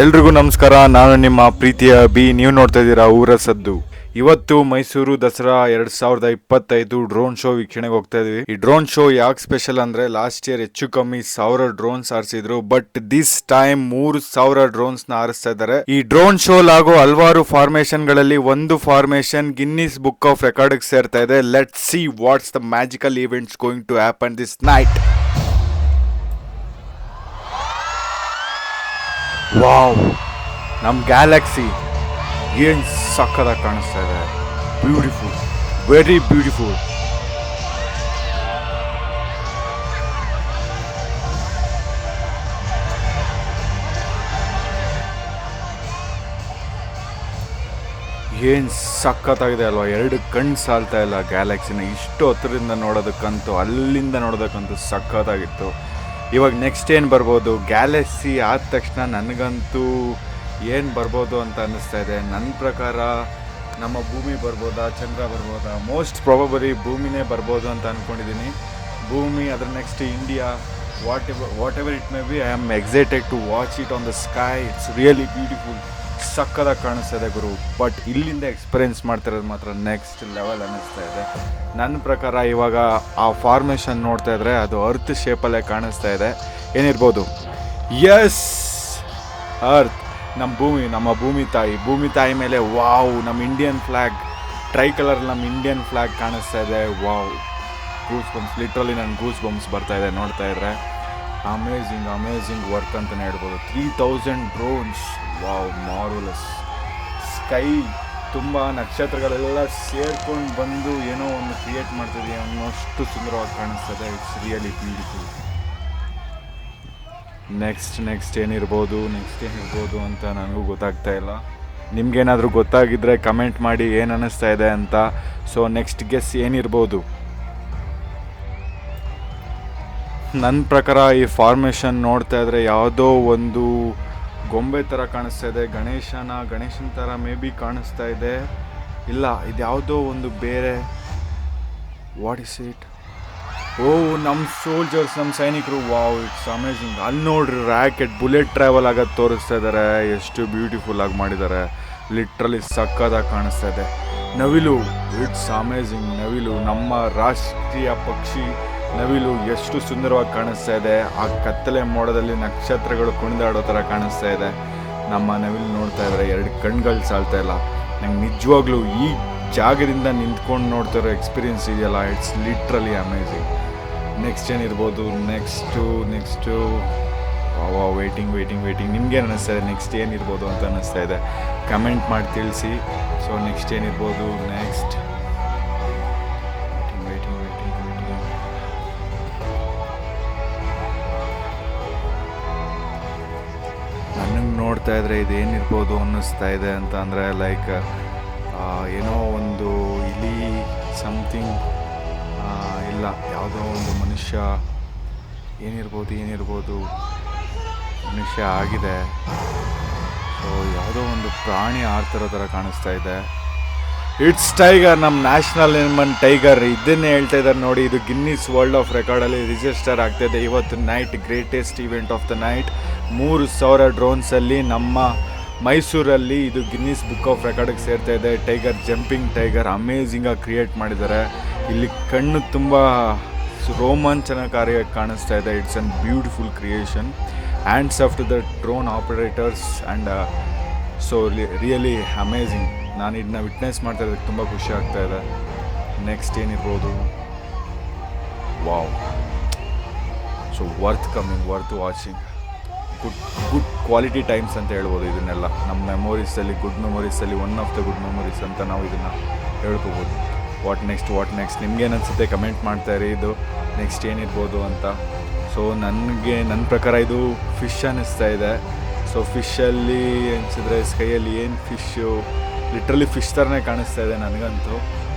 ಎಲ್ರಿಗೂ ನಮಸ್ಕಾರ. ನಾನು ನಿಮ್ಮ ಪ್ರೀತಿಯ ಬಿ. ನೀವು ನೋಡ್ತಾ ಇದ್ದೀರಾ ಊರ ಸದ್ದು. ಇವತ್ತು ಮೈಸೂರು ದಸರಾ 2025 ಡ್ರೋನ್ ಶೋ ವೀಕ್ಷಣೆಗೆ ಹೋಗ್ತಾ ಇದೀವಿ. ಈ ಡ್ರೋನ್ ಶೋ ಯಾಕೆ ಸ್ಪೆಷಲ್ ಅಂದ್ರೆ ಲಾಸ್ಟ್ ಇಯರ್ ಹೆಚ್ಚು ಕಮ್ಮಿ 1000 ಡ್ರೋನ್ಸ್ ಹಾರಿಸಿದ್ರು. ಬಟ್ ದಿಸ್ ಟೈಮ್ 3000 ಡ್ರೋನ್ಸ್ ನ ಹಾರಿಸ್ತಾ ಇದ್ದಾರೆ. ಈ ಡ್ರೋನ್ ಶೋ ಲಾಗೋ ಹಲವಾರು ಫಾರ್ಮೇಶನ್ ಗಳಲ್ಲಿ ಒಂದು formation Guinness book of record ಸೇರ್ತಾ ಇದೆ. Let see what's the magical events going to happen this night. Wow, ನಮ್ಮ ಗ್ಯಾಲಕ್ಸಿ ಏನು ಸಕ್ಕದಾಗಿ ಕಾಣಿಸ್ತಾ ಇದೆ. Beautiful, very beautiful. ಏನು ಸಖತ್ತಾಗಿದೆ ಅಲ್ವಾ. ಎರಡು ಕಣ್ಣು ಸಾಲ್ತಾ ಇಲ್ಲ ಗ್ಯಾಲಕ್ಸಿನ. ಇಷ್ಟು ಹತ್ತಿರದಿಂದ ನೋಡೋದಕ್ಕಂತೂ ಅಲ್ಲಿಂದ ನೋಡೋದಕ್ಕಂತೂ ಸಖತ್ತಾಗಿತ್ತು. ಇವಾಗ ನೆಕ್ಸ್ಟ್ ಏನು ಬರ್ಬೋದು, ಗ್ಯಾಲಕ್ಸಿ ಆದ ತಕ್ಷಣ ನನಗಂತೂ ಏನು ಬರ್ಬೋದು ಅಂತ ಅನ್ನಿಸ್ತಾ ಇದೆ. ನನ್ನ ಪ್ರಕಾರ ನಮ್ಮ ಭೂಮಿ ಬರ್ಬೋದಾ, ಚಂದ್ರ ಬರ್ಬೋದಾ? ಮೋಸ್ಟ್ ಪ್ರಾಬಬಲಿ ಭೂಮಿನೇ ಬರ್ಬೋದು ಅಂತ ಅಂದ್ಕೊಂಡಿದ್ದೀನಿ. ಭೂಮಿ, ಅದರ next India, whatever it may be. I am excited to watch it on the sky. It's really beautiful. ಸಕ್ಕದಾಗಿ ಕಾಣಿಸ್ತಾ ಇದೆ ಗುರು. ಬಟ್ ಇಲ್ಲಿಂದ ಎಕ್ಸ್ಪೀರಿಯೆನ್ಸ್ ಮಾಡ್ತಿರೋದು ಮಾತ್ರ ನೆಕ್ಸ್ಟ್ ಲೆವೆಲ್ ಅನ್ನಿಸ್ತಾ ಇದೆ. ನನ್ನ ಪ್ರಕಾರ ಇವಾಗ ಆ ಫಾರ್ಮೇಷನ್ ನೋಡ್ತಾ ಇದ್ರೆ ಅದು ಅರ್ತ್ ಶೇಪಲ್ಲೇ ಕಾಣಿಸ್ತಾ ಇದೆ. ಏನಿರ್ಬೋದು? ಎಸ್, ಅರ್ತ್, ನಮ್ಮ ಭೂಮಿ ತಾಯಿ ಮೇಲೆ ವಾವ್, ನಮ್ಮ ಇಂಡಿಯನ್ ಫ್ಲ್ಯಾಗ್, ಟ್ರೈ ಕಲರ್ ನಮ್ಮ ಇಂಡಿಯನ್ ಫ್ಲ್ಯಾಗ್ ಕಾಣಿಸ್ತಾ ಇದೆ. ವಾವ್, ಗೂಸ್ ಬಂಪ್ಸ್, ಲಿಟ್ರಲಿ ನನ್ನ ಗೂಸ್ ಬಂಪ್ಸ್ ಬರ್ತಾ ಇದೆ ನೋಡ್ತಾ ಇದ್ರೆ. ಅಮೇಝಿಂಗ್ ವರ್ಕ್ ಅಂತಲೇ ಹೇಳ್ಬೋದು. 3000 ಡ್ರೋನ್ಸ್, ವಾವ್, ಮಾರ್ವಲಸ್. ಸ್ಕೈ ತುಂಬ ನಕ್ಷತ್ರಗಳೆಲ್ಲ ಸೇರ್ಕೊಂಡು ಬಂದು ಏನೋ ಒಂದು ಕ್ರಿಯೇಟ್ ಮಾಡ್ತಿದೆ ಅನ್ನೋಷ್ಟು ಸುಂದರವಾಗಿ ಕಾಣಿಸ್ತದೆ. It's really beautiful. ನೆಕ್ಸ್ಟ್ ಏನಿರ್ಬೋದು ಅಂತ ನನಗೂ ಗೊತ್ತಾಗ್ತಾ ಇಲ್ಲ. ನಿಮ್ಗೇನಾದರೂ ಗೊತ್ತಾಗಿದ್ದರೆ ಕಮೆಂಟ್ ಮಾಡಿ ಏನು ಅನ್ನಿಸ್ತಾ ಇದೆ ಅಂತ. ಸೊ ನೆಕ್ಸ್ಟ್ ಗೆಸ್ ಏನಿರ್ಬೋದು? ನನ್ನ ಪ್ರಕಾರ ಈ ಫಾರ್ಮೇಷನ್ ನೋಡ್ತಾ ಇದ್ರೆ ಯಾವುದೋ ಒಂದು ಗೊಂಬೆ ಥರ ಕಾಣಿಸ್ತಾ ಇದೆ. ಗಣೇಶನ ಥರ ಮೇ ಬಿ ಕಾಣಿಸ್ತಾ ಇದೆ. ಇಲ್ಲ, ಇದು ಯಾವುದೋ ಒಂದು ಬೇರೆ. What is it? ಓ, ನಮ್ಮ ಸೋಲ್ಜರ್ಸ್, ನಮ್ಮ ಸೈನಿಕರು. Wow, it's amazing. ಅಲ್ಲಿ ನೋಡ್ರಿ, ರಾಕೆಟ್ ಬುಲೆಟ್ ಟ್ರಾವೆಲ್ ಆಗೋದು ತೋರಿಸ್ತಾ ಇದ್ದಾರೆ. ಎಷ್ಟು ಬ್ಯೂಟಿಫುಲ್ ಆಗಿ ಮಾಡಿದ್ದಾರೆ. ಲಿಟ್ರಲಿ ಸಕ್ಕದಾಗಿ ಕಾಣಿಸ್ತಾ ಇದೆ. ನವಿಲು, ಇಟ್ಸ್ ಅಮೇಝಿಂಗ್. ನವಿಲು, ನಮ್ಮ ರಾಷ್ಟ್ರೀಯ ಪಕ್ಷಿ ನವಿಲು, ಎಷ್ಟು ಸುಂದರವಾಗಿ ಕಾಣಿಸ್ತಾ ಇದೆ. ಆ ಕತ್ತಲೆ ಮೋಡದಲ್ಲಿ ನಕ್ಷತ್ರಗಳು ಕುಣಿದಾಡೋ ಥರ ಕಾಣಿಸ್ತಾ ಇದೆ. ನಮ್ಮ ನವಿಲು ನೋಡ್ತಾ ಇದ್ದಾರೆ, ಎರಡು ಕಣ್ಗಳು ಸಾಲ್ತಾ ಇಲ್ಲ. ನಂಗೆ ನಿಜವಾಗ್ಲೂ ಈ ಜಾಗದಿಂದ ನಿಂತ್ಕೊಂಡು ನೋಡ್ತಿರೋ ಎಕ್ಸ್ಪೀರಿಯನ್ಸ್ ಇದೆಯಲ್ಲ, ಇಟ್ಸ್ ಲಿಟ್ರಲಿ ಅಮೇಝಿಂಗ್. ನೆಕ್ಸ್ಟ್ ಏನಿರ್ಬೋದು? Next waiting. ನಿಮ್ಗೇನು ಅನ್ನಿಸ್ತಾ ಇದೆ? ನೆಕ್ಸ್ಟ್ ಏನಿರ್ಬೋದು ಅಂತ ಅನ್ನಿಸ್ತಾ ಇದೆ? ಕಮೆಂಟ್ ಮಾಡಿ ತಿಳಿಸಿ. ಸೊ ನೆಕ್ಸ್ಟ್ ಏನಿರ್ಬೋದು? ನೆಕ್ಸ್ಟ್ ನನಗೆ ನೋಡ್ತಾ ಇದ್ರೆ ಇದೇನಿರ್ಬೋದು ಅನ್ನಿಸ್ತಾ ಇದೆ ಅಂತ ಅಂದರೆ, ಲೈಕ್ ಏನೋ ಒಂದು ಇಲಿ ಸಮಥಿಂಗ್, ಇಲ್ಲ, ಯಾವುದೋ ಒಂದು ಮನುಷ್ಯ. ಏನಿರ್ಬೋದು? ಮನುಷ್ಯ ಆಗಿದೆ. ಸೊ ಯಾವುದೋ ಒಂದು ಪ್ರಾಣಿ ಆಡ್ತಿರೋ ಥರ ಕಾಣಿಸ್ತಾ ಇದೆ. ಇಟ್ಸ್ ಟೈಗರ್, ನಮ್ಮ ನ್ಯಾಷನಲ್ ಎನಿಮಲ್ ಟೈಗರ್. ಇದನ್ನೇ ಹೇಳ್ತಾ ಇದ್ದಾರೆ ನೋಡಿ. ಇದು ಗಿನ್ನಿಸ್ ವರ್ಲ್ಡ್ ಆಫ್ ರೆಕಾರ್ಡಲ್ಲಿ ರಿಜಿಸ್ಟರ್ ಆಗ್ತಾಯಿದೆ ಇವತ್ತು night. Greatest event of the night. 3000 ಡ್ರೋನ್ಸಲ್ಲಿ ನಮ್ಮ ಮೈಸೂರಲ್ಲಿ ಇದು ಗಿನ್ನಿಸ್ ಬುಕ್ ಆಫ್ ರೆಕಾರ್ಡಿಗೆ ಸೇರ್ತಾ ಇದೆ. ಟೈಗರ್, ಜಂಪಿಂಗ್ ಟೈಗರ್, ಅಮೇಝಿಂಗಾಗಿ ಕ್ರಿಯೇಟ್ ಮಾಡಿದ್ದಾರೆ. ಇಲ್ಲಿ ಕಣ್ಣು ತುಂಬ ರೋಮಾಂಚನಕಾರಿಯಾಗಿ ಕಾಣಿಸ್ತಾ ಇದೆ. It's an beautiful creation. Hands off to the drone operators and so really amazing. ನಾನು ಇದನ್ನ ವಿಟ್ನೆಸ್ ಮಾಡ್ತಾ ಇದ್ದಕ್ಕೆ ತುಂಬ ಖುಷಿ ಆಗ್ತಾ ಇದೆ. ನೆಕ್ಸ್ಟ್ ಏನಿರ್ಬೋದು? Wow, so worth watching. Good quality times ಅಂತ ಹೇಳ್ಬೋದು ಇದನ್ನೆಲ್ಲ. ನಮ್ಮ ಮೆಮೊರೀಸಲ್ಲಿ, ಗುಡ್ ಮೆಮೊರೀಸಲ್ಲಿ one of the good memories ಅಂತ ನಾವು ಇದನ್ನು ಹೇಳ್ಕೋಬೋದು. ವಾಟ್ ನೆಕ್ಸ್ಟ್ ನಿಮ್ಗೇನು ಅನಿಸುತ್ತೆ? ಕಮೆಂಟ್ ಮಾಡ್ತಾಯಿರಿ. ಇದು ನೆಕ್ಸ್ಟ್ ಏನಿರ್ಬೋದು ಅಂತ. ಸೊ ನನ್ನ ಪ್ರಕಾರ ಇದು ಫಿಶ್ ಅನ್ನಿಸ್ತಾ ಇದೆ. ಸೊ ಫಿಶಲ್ಲಿ ಅನಿಸಿದ್ರೆ, ಸ್ಕೈಯಲ್ಲಿ ಏನು ಫಿಶ್ಶು, ಲಿಟ್ರಲಿ ಫಿಶ್ ಥರನೇ ಕಾಣಿಸ್ತಾ ಇದೆ ನನಗಂತೂ.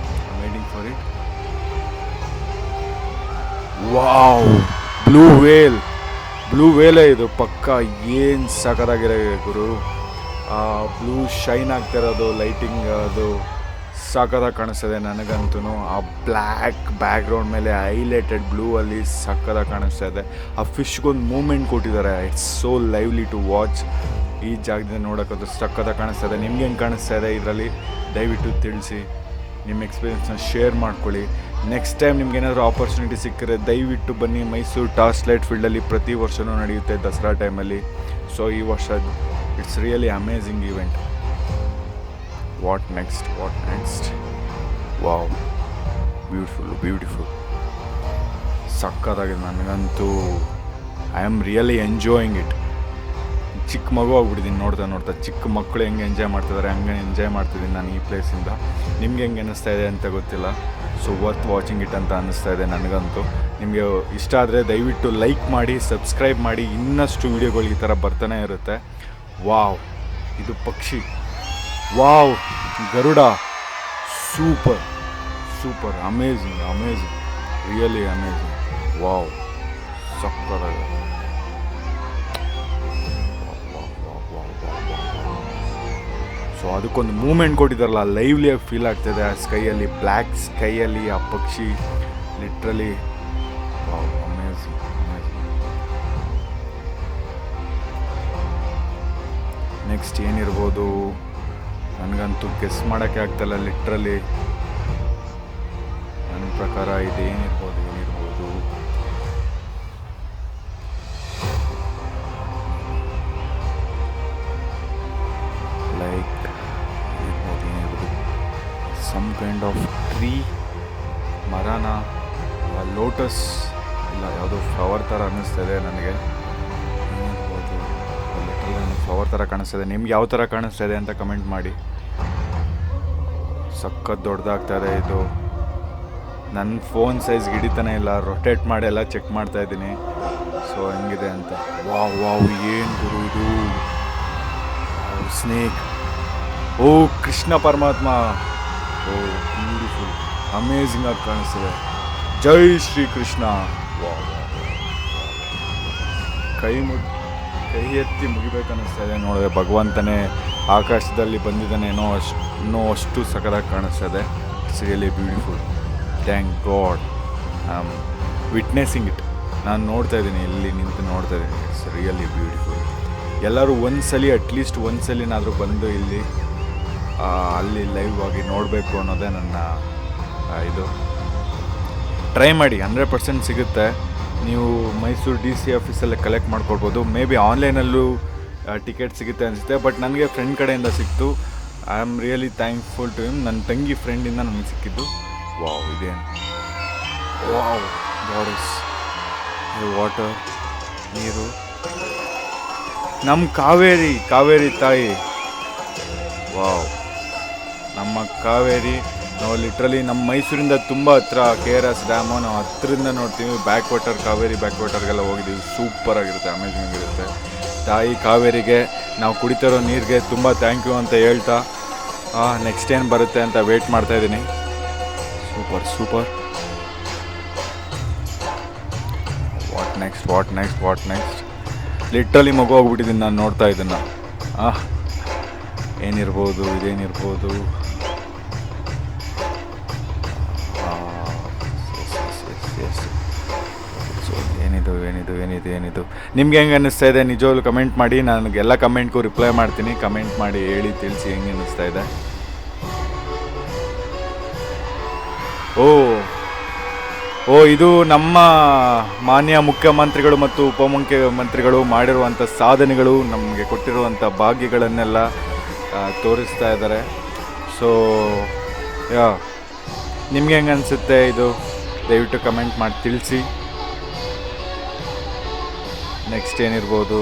Waiting for it. Wow, blue ವೇಲೇ ಇದು ಪಕ್ಕ. ಏನು ಸಖತ್ತಾಗಿರೋ ಗುರು. ಬ್ಲೂ ಶೈನ್ ಆಗ್ತಿರೋದು, ಲೈಟಿಂಗ್ ಅದು ಸಖತ್ತಾಗಿ ಕಾಣಿಸ್ತದೆ ನನಗಂತೂ. ಆ ಬ್ಲ್ಯಾಕ್ ಬ್ಯಾಕ್ಗ್ರೌಂಡ್ ಮೇಲೆ ಹೈಲೈಟೆಡ್ ಬ್ಲೂ ಅಲ್ಲಿ ಸಖತ್ತಾಗಿ ಕಾಣಿಸ್ತಾ ಇದೆ. ಆ ಫಿಶ್ಗೊಂದು ಮೂಮೆಂಟ್ ಕೊಟ್ಟಿದ್ದಾರೆ. It's so lively to watch. ಈ ಜಾಗದಿಂದ ನೋಡೋಕ್ಕಂತೂ ಸಖತ್ತಾಗಿ ಕಾಣಿಸ್ತಾ ಇದೆ. ನಿಮ್ಗೆ ಹೆಂಗೆ ಕಾಣಿಸ್ತಾ ಇದೆ ಇದರಲ್ಲಿ ದಯವಿಟ್ಟು ತಿಳಿಸಿ, ನಿಮ್ಮ ಎಕ್ಸ್ಪೀರಿಯೆನ್ಸ್ನ ಶೇರ್ ಮಾಡ್ಕೊಳ್ಳಿ. ನೆಕ್ಸ್ಟ್ ಟೈಮ್ ನಿಮ್ಗೆ ಏನಾದರೂ ಆಪರ್ಚುನಿಟಿ ಸಿಕ್ಕರೆ ದಯವಿಟ್ಟು ಬನ್ನಿ. ಮೈಸೂರು ಟಾಸ್ ಲೈಟ್ ಫೀಲ್ಡಲ್ಲಿ ಪ್ರತಿ ವರ್ಷವೂ ನಡೆಯುತ್ತೆ ದಸರಾ ಟೈಮಲ್ಲಿ. ಸೊ ಈ ವರ್ಷ it's really amazing event. What next wow, beautiful ಸಕ್ಕತ್ತಾಗಿದೆ. ನನಗಂತೂ I am really enjoying it. ಚಿಕ್ಕ ಮಗು ಆಗ್ಬಿಟ್ಟಿದ್ದೀನಿ ನೋಡ್ತಾ. ಚಿಕ್ಕ ಮಕ್ಕಳು ಹೆಂಗೆ ಎಂಜಾಯ್ ಮಾಡ್ತಿದ್ದಾರೆ ಹಂಗೆ ಎಂಜಾಯ್ ಮಾಡ್ತಿದ್ದೀನಿ ನಾನು ಈ ಪ್ಲೇಸಿಂದ. ನಿಮ್ಗೆ ಹೆಂಗೆ ಅನ್ನಿಸ್ತಾ ಇದೆ ಅಂತ ಗೊತ್ತಿಲ್ಲ. ಸೊ ವರ್ತ್ ವಾಚಿಂಗ್ ಇಟ್ ಅಂತ ಅನ್ನಿಸ್ತಾ ಇದೆ ನನಗಂತೂ. ನಿಮಗೆ ಇಷ್ಟ ಆದರೆ ದಯವಿಟ್ಟು ಲೈಕ್ ಮಾಡಿ, ಸಬ್ಸ್ಕ್ರೈಬ್ ಮಾಡಿ. ಇನ್ನಷ್ಟು ವೀಡಿಯೋಗಳು ಈ ಥರ ಬರ್ತಾನೆ ಇರುತ್ತೆ. ವಾವ್, ಇದು ಪಕ್ಷಿ. Wow, Garuda. Super amazing really amazing. Wow, ಸಕ್ಕತ್ತಾಗಿದೆ. ಸೊ ಅದಕ್ಕೊಂದು ಮೂಮೆಂಟ್ ಕೊಟ್ಟಿದ್ದಾರಲ್ಲ, ಲೈವ್ಲಿಯಾಗಿ ಫೀಲ್ ಆಗ್ತಾಯಿದೆ. ಆ ಸ್ಕೈಯಲ್ಲಿ, ಬ್ಲ್ಯಾಕ್ ಸ್ಕೈಯಲ್ಲಿ ಆ ಪಕ್ಷಿ ಲಿಟ್ರಲಿ ಅಮೇಝಿಂಗ್. ನೆಕ್ಸ್ಟ್ ಏನಿರ್ಬೋದು ನನಗಂತೂ ಗೆಸ್ ಮಾಡೋಕ್ಕೆ ಆಗ್ತಾಯಿಲ್ಲ ಲಿಟ್ರಲಿ. ನನ್ನ ಪ್ರಕಾರ ಇದೇನಿರ್ಬೋದು like some kind of tree, ಮರನ, ಲೋಟಸ್, ಇಲ್ಲ ಯಾವುದೋ ಫ್ಲವರ್ ಥರ ಅನ್ನಿಸ್ತಾಯಿದೆ ನನಗೆ. ಏನಿರ್ಬೋದು ಲಿಟ್ರಲಿ ಫ್ಲವರ್ ಥರ ಕಾಣಿಸ್ತಾಯಿದೆ. ನಿಮ್ಗೆ ಯಾವ ಥರ ಕಾಣಿಸ್ತಾಯಿದೆ ಅಂತ ಕಮೆಂಟ್ ಮಾಡಿ. ಸಖತ್ ದೊಡ್ಡದಾಗ್ತಾಯಿದೆ ಇದು. ನನ್ನ ಫೋನ್ ಸೈಜ್ಗೆ ಹಿಡಿತಾನೆ ಇಲ್ಲ, ರೊಟೇಟ್ ಮಾಡಿ ಎಲ್ಲ ಚೆಕ್ ಮಾಡ್ತಾಯಿದ್ದೀನಿ. ಸೊ ಹೆಂಗಿದೆ ಅಂತ. ವಾವ್ ಏನು ಗುರು ಇದು. ಸ್ನೇಕ್. ಓ ಕೃಷ್ಣ ಪರಮಾತ್ಮ. ಓ ಬ್ಯೂಟಿಫುಲ್, ಅಮೇಝಿಂಗ್ ಆಗಿ ಕಾಣಿಸ್ತಿದೆ. ಜೈ ಶ್ರೀ ಕೃಷ್ಣ. ಕೈ ಎತ್ತಿ ಮುಗಿಬೇಕನ್ನಿಸ್ತಾ ಇದೆ. ನೋಡಿದ್ರೆ ಭಗವಂತನೇ ಆಕಾಶದಲ್ಲಿ ಬಂದಿದ್ದಾನೆ ಅಷ್ಟು ಸಖತ್ತಾಗಿ ಕಾಣಿಸ್ತಾ ಇದೆ. It's really beautiful. Thank god I am witnessing it. ನಾನು ನೋಡ್ತಾ ಇದ್ದೀನಿ, ಇಲ್ಲಿ ನಿಂತು ನೋಡ್ತಾ ಇದ್ದೀನಿ. It's really beautiful. ಎಲ್ಲರೂ ಅಟ್ಲೀಸ್ಟ್ ಒಂದ್ಸಲಿನಾದರೂ ಬಂದು ಇಲ್ಲಿ ಅಲ್ಲಿ ಲೈವ್ ಆಗಿ ನೋಡಬೇಕು ಅನ್ನೋದೇ ನನ್ನ ಇದು. ಟ್ರೈ ಮಾಡಿ, 100% ಸಿಗುತ್ತೆ. ನೀವು ಮೈಸೂರು DC ಆಫೀಸಲ್ಲೇ ಕಲೆಕ್ಟ್ ಮಾಡ್ಕೊಳ್ಬೋದು. ಮೇ ಬಿ ಆನ್ಲೈನಲ್ಲೂ ಟಿಕೆಟ್ ಸಿಗುತ್ತೆ ಅನಿಸುತ್ತೆ. ಬಟ್ ನನಗೆ ಫ್ರೆಂಡ್ ಕಡೆಯಿಂದ ಸಿಕ್ತು. I am really thankful to him. ನನ್ನ ತಂಗಿ ಫ್ರೆಂಡಿಂದ ನನಗೆ ಸಿಕ್ಕಿದ್ದು. ವಾವ್, ಇದೇನು ವಾವ್, ಗಾಡೆಸ್, ವಾಟರ್, ನೀರು, ನಮ್ಮ ಕಾವೇರಿ ತಾಯಿ. ವಾವ್, ನಮ್ಮ ಕಾವೇರಿ. ನಾವು ಲಿಟ್ರಲಿ ನಮ್ಮ ಮೈಸೂರಿಂದ ತುಂಬ ಹತ್ರ KRS ಡ್ಯಾಮು, ನಾವು ಹತ್ರದಿಂದ ನೋಡ್ತೀವಿ. ಕಾವೇರಿ ಬ್ಯಾಕ್ ವಾಟರ್ಗೆಲ್ಲ ಹೋಗಿದ್ದೀವಿ. ಸೂಪರಾಗಿರುತ್ತೆ, ಅಮೇಝಿಂಗ್ ಆಗಿರುತ್ತೆ. ತಾಯಿ ಕಾವೇರಿಗೆ, ನಾವು ಕುಡಿತಿರೋ ನೀರಿಗೆ ತುಂಬ ಥ್ಯಾಂಕ್ ಯು ಅಂತ ಹೇಳ್ತಾ ನೆಕ್ಸ್ಟ್ ಏನು ಬರುತ್ತೆ ಅಂತ ವೆಯ್ಟ್ ಮಾಡ್ತಾಯಿದ್ದೀನಿ. ಸೂಪರ್. ವಾಟ್ ನೆಕ್ಸ್ಟ್ ಲಿಟ್ರಲಿ ಮಗು ಹೋಗ್ಬಿಟ್ಟಿದ್ದೀನಿ ನಾನು ನೋಡ್ತಾ ಇದನ್ನು. ಏನಿರ್ಬೋದು, ಇದೇನಿರ್ಬೋದು. ಸೊ ಏನಿದು ನಿಮ್ಗೆ ಹೆಂಗೆ ಅನ್ನಿಸ್ತಾ ಇದೆ ನಿಜವಾಗ್ಲೂ ಕಮೆಂಟ್ ಮಾಡಿ. ನನಗೆಲ್ಲ ಕಮೆಂಟ್ಗೂ ರಿಪ್ಲೈ ಮಾಡ್ತೀನಿ. ಕಮೆಂಟ್ ಮಾಡಿ ಹೇಳಿ, ತಿಳಿಸಿ ಹೆಂಗೆ ಅನ್ನಿಸ್ತಾ ಇದೆ. ಓ ಇದು ನಮ್ಮ ಮಾನ್ಯ ಮುಖ್ಯಮಂತ್ರಿಗಳು ಮತ್ತು ಉಪಮುಖ್ಯಮಂತ್ರಿಗಳು ಮಾಡಿರುವಂಥ ಸಾಧನೆಗಳು, ನಮಗೆ ಕೊಟ್ಟಿರುವಂಥ ಭಾಗ್ಯಗಳನ್ನೆಲ್ಲ ತೋರಿಸ್ತಾ ಇದ್ದಾರೆ. ಸೊ ನಿಮ್ಗೆ ಹೆಂಗೆ ಅನಿಸುತ್ತೆ ಇದು ದಯವಿಟ್ಟು ಕಮೆಂಟ್ ಮಾಡಿ ತಿಳಿಸಿ. ನೆಕ್ಸ್ಟ್ ಏನಿರ್ಬೋದು.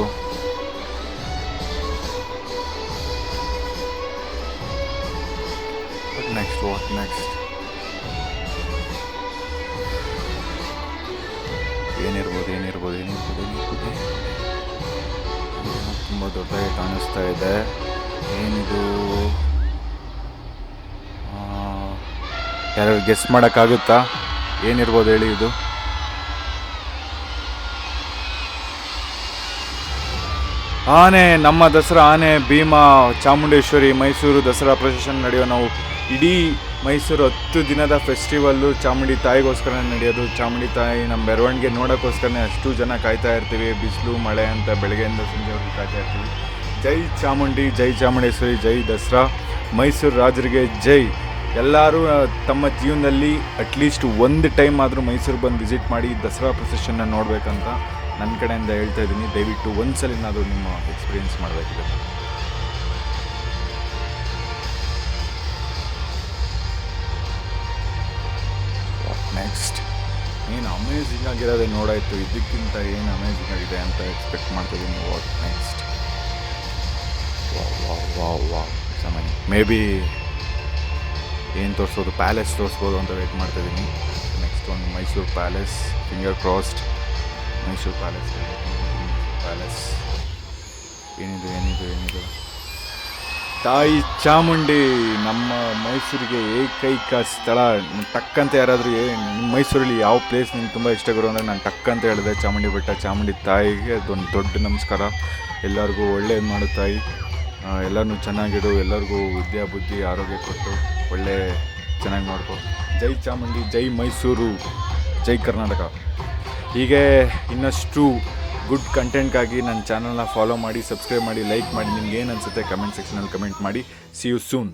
ವಾಟ್ ನೆಕ್ಸ್ಟ್ ಏನಿರ್ಬೋದು. ತುಂಬ ದೊಡ್ಡದಾಗಿ ಕಾಣಿಸ್ತಾ ಇದೆ. ಏನಿದು? ಯಾರು ಗೆಸ್ ಮಾಡೋಕ್ಕಾಗುತ್ತಾ ಏನಿರ್ಬೋದು ಹೇಳಿ? ಇದು ಆನೆ, ನಮ್ಮ ದಸರಾ ಆನೆ ಭೀಮಾ ಚಾಮುಂಡೇಶ್ವರಿ ಮೈಸೂರು ದಸರಾ ಪ್ರೊಸೆಷನ್ ನಡೆಯೋ, ನಾವು ಇಡೀ ಮೈಸೂರು 10 ದಿನದ ಫೆಸ್ಟಿವಲ್ಲು ಚಾಮುಂಡಿ ತಾಯಿಗೋಸ್ಕರ ನಡೆಯೋದು. ಚಾಮುಂಡಿ ತಾಯಿ ನಮ್ಮ ಮೆರವಣಿಗೆ ನೋಡೋಕ್ಕೋಸ್ಕರನೇ ಅಷ್ಟು ಜನ ಕಾಯ್ತಾ ಇರ್ತೀವಿ. ಬಿಸಿಲು ಮಳೆ ಅಂತ ಬೆಳಗ್ಗೆಯಿಂದ ಸಂಜೆವರೆಗೂ ಕಾಯ್ತಾ ಇರ್ತೀವಿ. ಜೈ ಚಾಮುಂಡಿ, ಜೈ ಚಾಮುಂಡೇಶ್ವರಿ, ಜೈ ದಸರಾ, ಮೈಸೂರು ರಾಜರಿಗೆ ಜೈ. ಎಲ್ಲರೂ ತಮ್ಮ ಜೀವನದಲ್ಲಿ ಅಟ್ಲೀಸ್ಟ್ ಒಂದು ಟೈಮ್ ಆದರೂ ಮೈಸೂರು ಬಂದು ವಿಸಿಟ್ ಮಾಡಿ ದಸರಾ ಪ್ರೊಸೆಷನ್ನ ನೋಡಬೇಕಂತ ನನ್ನ ಕಡೆಯಿಂದ ಹೇಳ್ತಾ ಇದ್ದೀನಿ. ದಯವಿಟ್ಟು ಒಂದ್ಸಲಿನಾದರೂ ನಿಮ್ಮ ಎಕ್ಸ್ಪೀರಿಯೆನ್ಸ್ ಮಾಡಬೇಕಿದೆ. ನೆಕ್ಸ್ಟ್ ಏನು ಅಮೇಝಿಂಗ್ ಆಗಿರೋದೇ ನೋಡಾಯಿತು, ಇದಕ್ಕಿಂತ ಏನು ಅಮೇಝಿಂಗ್ ಆಗಿದೆ ಅಂತ ಎಕ್ಸ್ಪೆಕ್ಟ್ ಮಾಡ್ತಿದ್ದೀನಿ. What next? ವಾವ್ ಸಮಯ ಮೇ ಬಿ ಏನು ತೋರಿಸೋದು, ಪ್ಯಾಲೇಸ್ ತೋರಿಸ್ಬೋದು ಅಂತ ವೇಟ್ ಮಾಡ್ತಾಯಿದ್ದೀನಿ. ನೆಕ್ಸ್ಟ್ ಒಂದು Mysuru palace, finger crossed. Mysuru palace ಏನಿದು ತಾಯಿ ಚಾಮುಂಡಿ, ನಮ್ಮ ಮೈಸೂರಿಗೆ ಏಕೈಕ ಸ್ಥಳ. ಟಕ್ಕಂತ ಯಾರಾದರೂ ಮೈಸೂರಲ್ಲಿ ಯಾವ ಪ್ಲೇಸ್ ನಿಮ್ಗೆ ತುಂಬ ಇಷ್ಟ ಬರೋ ಅಂದರೆ ನಾನು ಟಕ್ಕಂತ ಹೇಳಿದೆ ಚಾಮುಂಡಿ ಬೆಟ್ಟ. ಚಾಮುಂಡಿ ತಾಯಿಗೆ ಅದೊಂದು ದೊಡ್ಡ ನಮಸ್ಕಾರ. ಎಲ್ಲರಿಗೂ ಒಳ್ಳೇದು ಮಾಡು ತಾಯಿ, ಎಲ್ಲರನ್ನೂ ಚೆನ್ನಾಗಿಡು, ಎಲ್ಲರಿಗೂ ವಿದ್ಯಾ ಬುದ್ಧಿ ಆರೋಗ್ಯ ಕೊಟ್ಟು ಒಳ್ಳೆ ಚೆನ್ನಾಗಿ ನೋಡ್ಕೊ. ಜೈ ಚಾಮುಂಡಿ, ಜೈ ಮೈಸೂರು, ಜೈ ಕರ್ನಾಟಕ. ಹೀಗೆ ಇನ್ನಷ್ಟು ಗುಡ್ ಕಂಟೆಂಟ್ಗಾಗಿ ನನ್ನ ಚಾನಲ್ನ ಫಾಲೋ ಮಾಡಿ, ಸಬ್ಸ್ಕ್ರೈಬ್ ಮಾಡಿ, ಲೈಕ್ ಮಾಡಿ. ನಿಮ್ಗೆ ಏನು ಅನಿಸುತ್ತೆ ಕಮೆಂಟ್ ಸೆಕ್ಷನಲ್ಲಿ ಕಮೆಂಟ್ ಮಾಡಿ. See you soon.